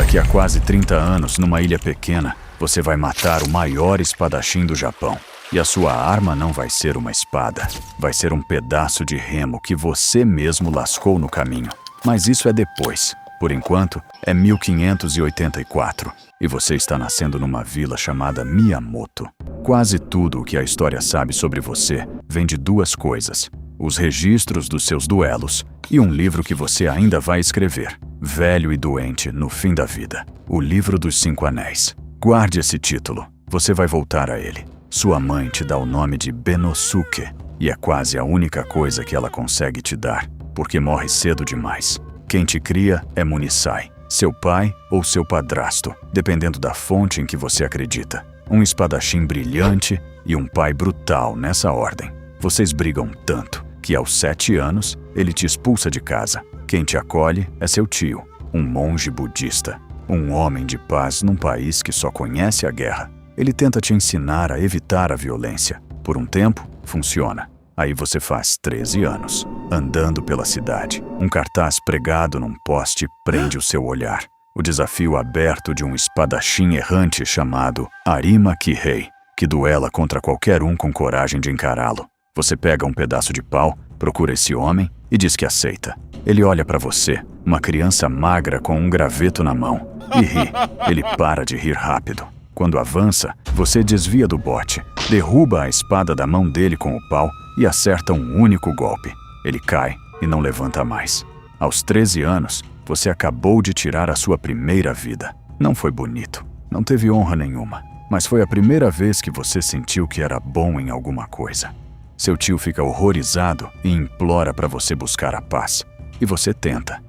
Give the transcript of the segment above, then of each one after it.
Daqui a quase 30 anos, numa ilha pequena, você vai matar o maior espadachim do Japão. E a sua arma não vai ser uma espada, vai ser um pedaço de remo que você mesmo lascou no caminho. Mas isso é depois. Por enquanto, é 1584, e você está nascendo numa vila chamada Miyamoto. Quase tudo o que a história sabe sobre você vem de duas coisas: os registros dos seus duelos e um livro que você ainda vai escrever, velho e doente no fim da vida. O Livro dos 5 Anéis. Guarde esse título, você vai voltar a ele. Sua mãe te dá o nome de Benosuke, e é quase a única coisa que ela consegue te dar, porque morre cedo demais. Quem te cria é Munisai, seu pai ou seu padrasto, dependendo da fonte em que você acredita. Um espadachim brilhante e um pai brutal nessa ordem. Vocês brigam tanto que aos 7 anos ele te expulsa de casa. Quem te acolhe é seu tio, um monge budista, um homem de paz num país que só conhece a guerra. Ele tenta te ensinar a evitar a violência. Por um tempo, funciona. Aí você faz 13 anos, andando pela cidade. Um cartaz pregado num poste prende o seu olhar. O desafio aberto de um espadachim errante chamado Arima Kihei, que duela contra qualquer um com coragem de encará-lo. Você pega um pedaço de pau, procura esse homem e diz que aceita. Ele olha para você, uma criança magra com um graveto na mão, e ri. Ele para de rir rápido. Quando avança, você desvia do bote, derruba a espada da mão dele com o pau e acerta um único golpe. Ele cai e não levanta mais. Aos 13 anos, você acabou de tirar a sua primeira vida. Não foi bonito, não teve honra nenhuma, mas foi a primeira vez que você sentiu que era bom em alguma coisa. Seu tio fica horrorizado e implora para você buscar a paz. E você tenta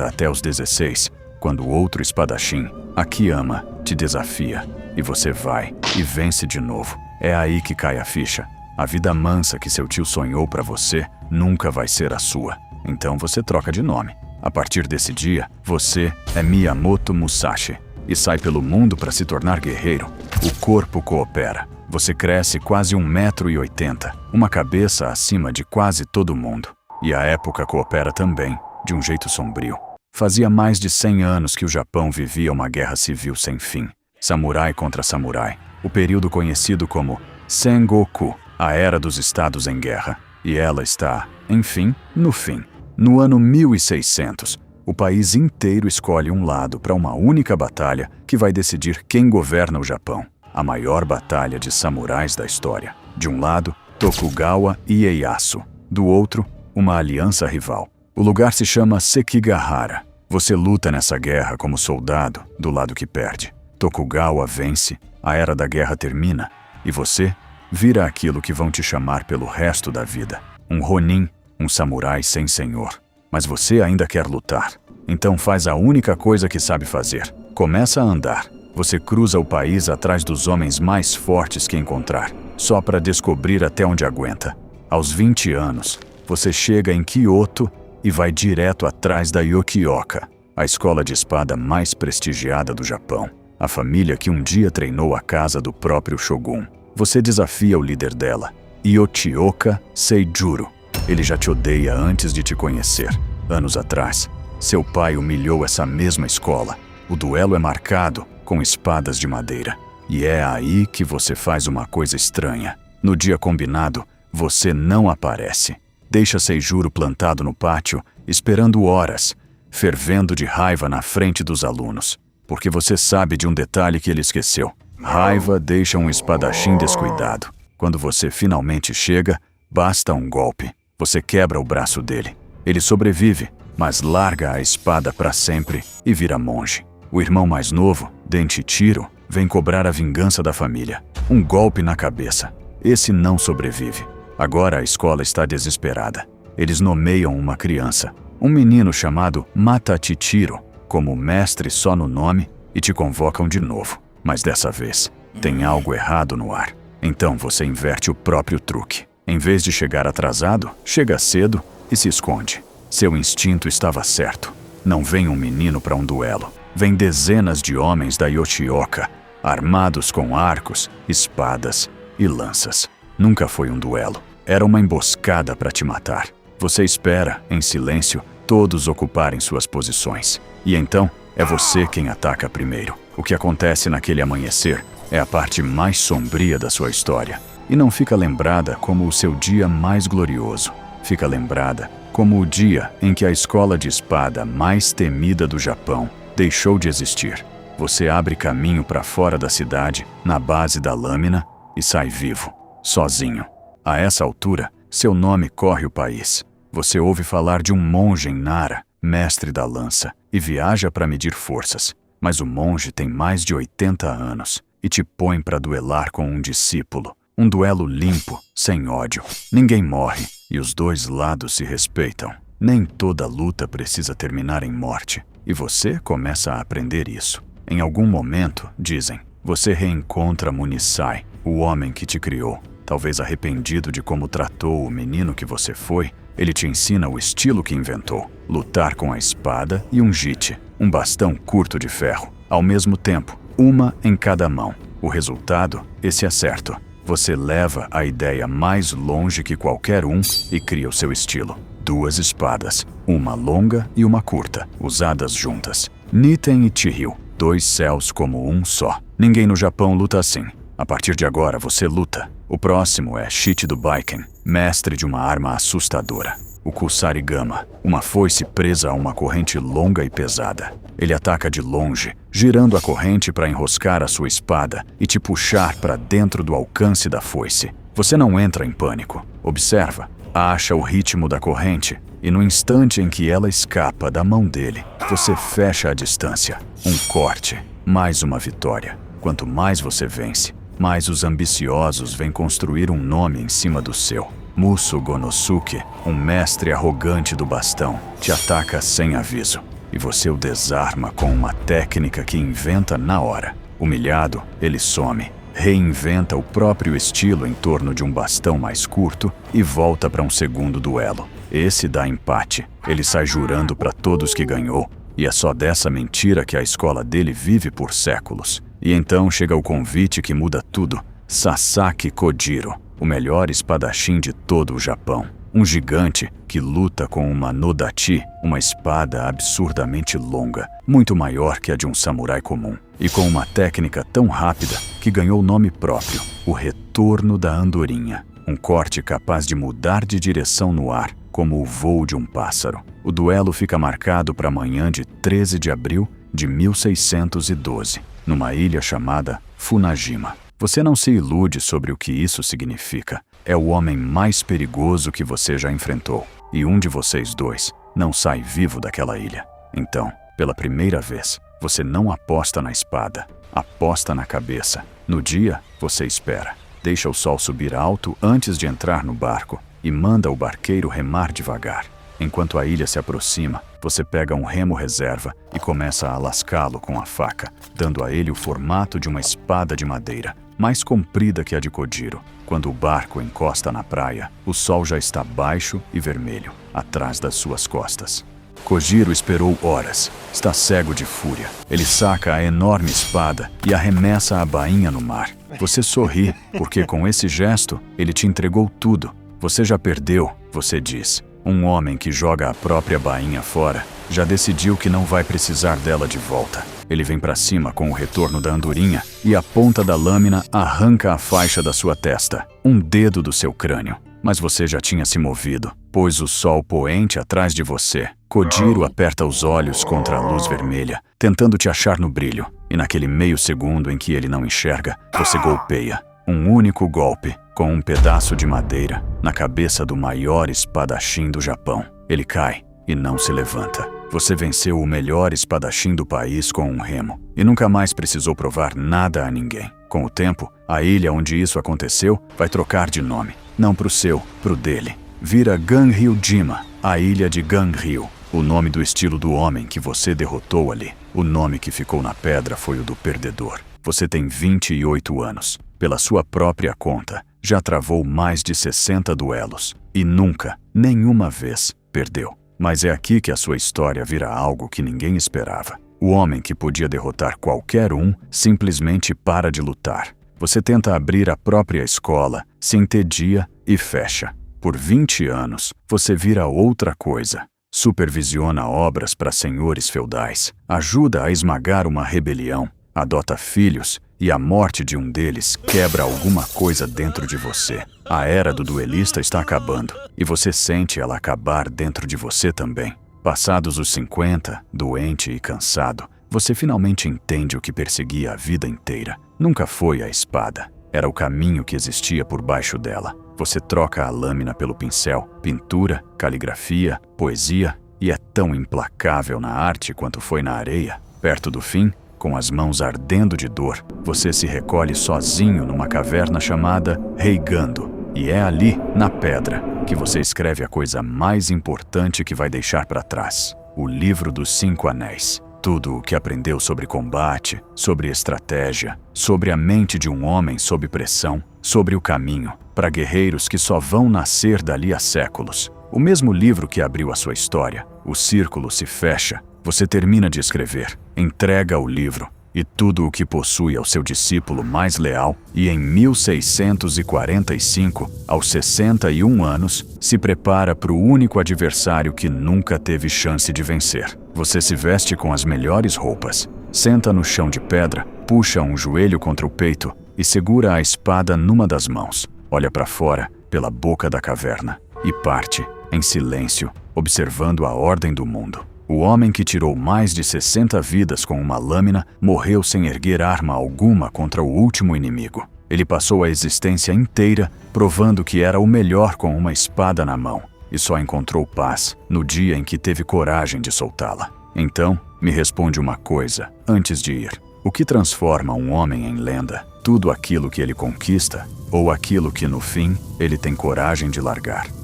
até os 16, quando outro espadachim, Akiyama, te desafia. E você vai e vence de novo. É aí que cai a ficha. A vida mansa que seu tio sonhou para você nunca vai ser a sua. Então você troca de nome. A partir desse dia, você é Miyamoto Musashi e sai pelo mundo para se tornar guerreiro. O corpo coopera. Você cresce quase 1,80 m, uma cabeça acima de quase todo mundo. E a época coopera também, de um jeito sombrio. Fazia mais de 100 anos que o Japão vivia uma guerra civil sem fim. Samurai contra samurai, o período conhecido como Sengoku, a Era dos Estados em Guerra. E ela está, enfim, no fim. No ano 1600, o país inteiro escolhe um lado para uma única batalha que vai decidir quem governa o Japão. A maior batalha de samurais da história. De um lado, Tokugawa e Ieyasu. Do outro, uma aliança rival. O lugar se chama Sekigahara. Você luta nessa guerra como soldado, do lado que perde. Tokugawa vence, a Era da Guerra termina, e você vira aquilo que vão te chamar pelo resto da vida. Um Ronin, um samurai sem senhor. Mas você ainda quer lutar. Então faz a única coisa que sabe fazer. Começa a andar. Você cruza o país atrás dos homens mais fortes que encontrar, só para descobrir até onde aguenta. Aos 20 anos, você chega em Kyoto e vai direto atrás da Yokioka, a escola de espada mais prestigiada do Japão. A família que um dia treinou a casa do próprio Shogun. Você desafia o líder dela, Yoshioka Seijuro. Ele já te odeia antes de te conhecer. Anos atrás, seu pai humilhou essa mesma escola. O duelo é marcado com espadas de madeira. E é aí que você faz uma coisa estranha. No dia combinado, você não aparece. Deixa Seijuro plantado no pátio, esperando horas, fervendo de raiva na frente dos alunos. Porque você sabe de um detalhe que ele esqueceu. Raiva deixa um espadachim descuidado. Quando você finalmente chega, basta um golpe. Você quebra o braço dele. Ele sobrevive, mas larga a espada para sempre e vira monge. O irmão mais novo, Dentichiro, vem cobrar a vingança da família. Um golpe na cabeça. Esse não sobrevive. Agora a escola está desesperada. Eles nomeiam uma criança, um menino chamado Matachichiro, como mestre só no nome e te convocam de novo. Mas dessa vez, tem algo errado no ar. Então você inverte o próprio truque. Em vez de chegar atrasado, chega cedo e se esconde. Seu instinto estava certo. Não vem um menino para um duelo. Vem dezenas de homens da Yoshioka, armados com arcos, espadas e lanças. Nunca foi um duelo. Era uma emboscada para te matar. Você espera, em silêncio, todos ocuparem suas posições. E então, É você quem ataca primeiro. O que acontece naquele amanhecer é a parte mais sombria da sua história. E não fica lembrada como o seu dia mais glorioso. Fica lembrada como o dia em que a escola de espada mais temida do Japão deixou de existir. Você abre caminho para fora da cidade, na base da lâmina, e sai vivo, sozinho. A essa altura, seu nome corre o país. Você ouve falar de um monge em Nara, mestre da lança, e viaja para medir forças. Mas o monge tem mais de 80 anos e te põe para duelar com um discípulo. Um duelo limpo, sem ódio. Ninguém morre e os dois lados se respeitam. Nem toda luta precisa terminar em morte. E você começa a aprender isso. Em algum momento, dizem, você reencontra Munisai, o homem que te criou. Talvez arrependido de como tratou o menino que você foi, ele te ensina o estilo que inventou. Lutar com a espada e um jite, um bastão curto de ferro. Ao mesmo tempo, uma em cada mão. O resultado, esse é certo. Você leva a ideia mais longe que qualquer um e cria o seu estilo. 2 espadas, uma longa e uma curta, usadas juntas. Niten e Chihyu, 2 céus como um só. Ninguém no Japão luta assim. A partir de agora você luta. O próximo é Shichido Baiken, mestre de uma arma assustadora. O Kusarigama, uma foice presa a uma corrente longa e pesada. Ele ataca de longe, girando a corrente para enroscar a sua espada e te puxar para dentro do alcance da foice. Você não entra em pânico. Observa, acha o ritmo da corrente e no instante em que ela escapa da mão dele, você fecha a distância. Um corte, mais uma vitória. Quanto mais você vence, mais os ambiciosos vêm construir um nome em cima do seu. Muso Gonosuke, um mestre arrogante do bastão, te ataca sem aviso. E você o desarma com uma técnica que inventa na hora. Humilhado, ele some, reinventa o próprio estilo em torno de um bastão mais curto e volta para um segundo duelo. Esse dá empate. Ele sai jurando para todos que ganhou. E é só dessa mentira que a escola dele vive por séculos. E então chega o convite que muda tudo. Sasaki Kojiro, o melhor espadachim de todo o Japão. Um gigante que luta com uma Nodachi, uma espada absurdamente longa, muito maior que a de um samurai comum, e com uma técnica tão rápida que ganhou nome próprio, o Retorno da Andorinha. Um corte capaz de mudar de direção no ar, como o voo de um pássaro. O duelo fica marcado para a manhã de 13 de abril de 1612, numa ilha chamada Funajima. Você não se ilude sobre o que isso significa. É o homem mais perigoso que você já enfrentou. E um de vocês dois não sai vivo daquela ilha. Então, pela primeira vez, você não aposta na espada. Aposta na cabeça. No dia, você espera. Deixa o sol subir alto antes de entrar no barco e manda o barqueiro remar devagar. Enquanto a ilha se aproxima, você pega um remo reserva e começa a lascá-lo com a faca, dando a ele o formato de uma espada de madeira, mais comprida que a de Kojiro. Quando o barco encosta na praia, o sol já está baixo e vermelho, atrás das suas costas. Kojiro esperou horas. Está cego de fúria. Ele saca a enorme espada e arremessa a bainha no mar. Você sorri, porque com esse gesto, ele te entregou tudo. Você já perdeu, você diz. Um homem que joga a própria bainha fora já decidiu que não vai precisar dela de volta. Ele vem para cima com o retorno da andorinha e a ponta da lâmina arranca a faixa da sua testa, um dedo do seu crânio. Mas você já tinha se movido, pôs o sol poente atrás de você. Kojiro aperta os olhos contra a luz vermelha, tentando te achar no brilho. E naquele meio segundo em que ele não enxerga, você golpeia. Um único golpe, com um pedaço de madeira, na cabeça do maior espadachim do Japão. Ele cai e não se levanta. Você venceu o melhor espadachim do país com um remo e nunca mais precisou provar nada a ninguém. Com o tempo, a ilha onde isso aconteceu vai trocar de nome. Não pro seu, pro dele. Vira Ganryujima, a ilha de Ganryu. O nome do estilo do homem que você derrotou ali. O nome que ficou na pedra foi o do perdedor. Você tem 28 anos. Pela sua própria conta, já travou mais de 60 duelos. E nunca, nenhuma vez, perdeu. Mas é aqui que a sua história vira algo que ninguém esperava. O homem que podia derrotar qualquer um simplesmente para de lutar. Você tenta abrir a própria escola, se entedia e fecha. Por 20 anos, você vira outra coisa. supervisiona obras para senhores feudais, ajuda a esmagar uma rebelião, adota filhos e a morte de um deles quebra alguma coisa dentro de você. A era do duelista está acabando e você sente ela acabar dentro de você também. Passados os 50, doente e cansado, você finalmente entende o que perseguia a vida inteira. Nunca foi a espada, era o caminho que existia por baixo dela. Você troca a lâmina pelo pincel, pintura, caligrafia, poesia, e é tão implacável na arte quanto foi na areia. Perto do fim, com as mãos ardendo de dor, você se recolhe sozinho numa caverna chamada Reigando. E é ali, na pedra, que você escreve a coisa mais importante que vai deixar para trás: o livro dos 5 anéis. Tudo o que aprendeu sobre combate, sobre estratégia, sobre a mente de um homem sob pressão, sobre o caminho, para guerreiros que só vão nascer dali a séculos. O mesmo livro que abriu a sua história. O círculo se fecha, você termina de escrever, entrega o livro e tudo o que possui ao seu discípulo mais leal, e em 1645, aos 61 anos, se prepara para o único adversário que nunca teve chance de vencer. Você se veste com as melhores roupas, senta no chão de pedra, puxa um joelho contra o peito e segura a espada numa das mãos. Olha para fora, pela boca da caverna, e parte, em silêncio, observando a ordem do mundo. O homem que tirou mais de 60 vidas com uma lâmina morreu sem erguer arma alguma contra o último inimigo. Ele passou a existência inteira provando que era o melhor com uma espada na mão, e só encontrou paz no dia em que teve coragem de soltá-la. Então, me responde uma coisa antes de ir: o que transforma um homem em lenda? Tudo aquilo que ele conquista ou aquilo que, no fim, ele tem coragem de largar?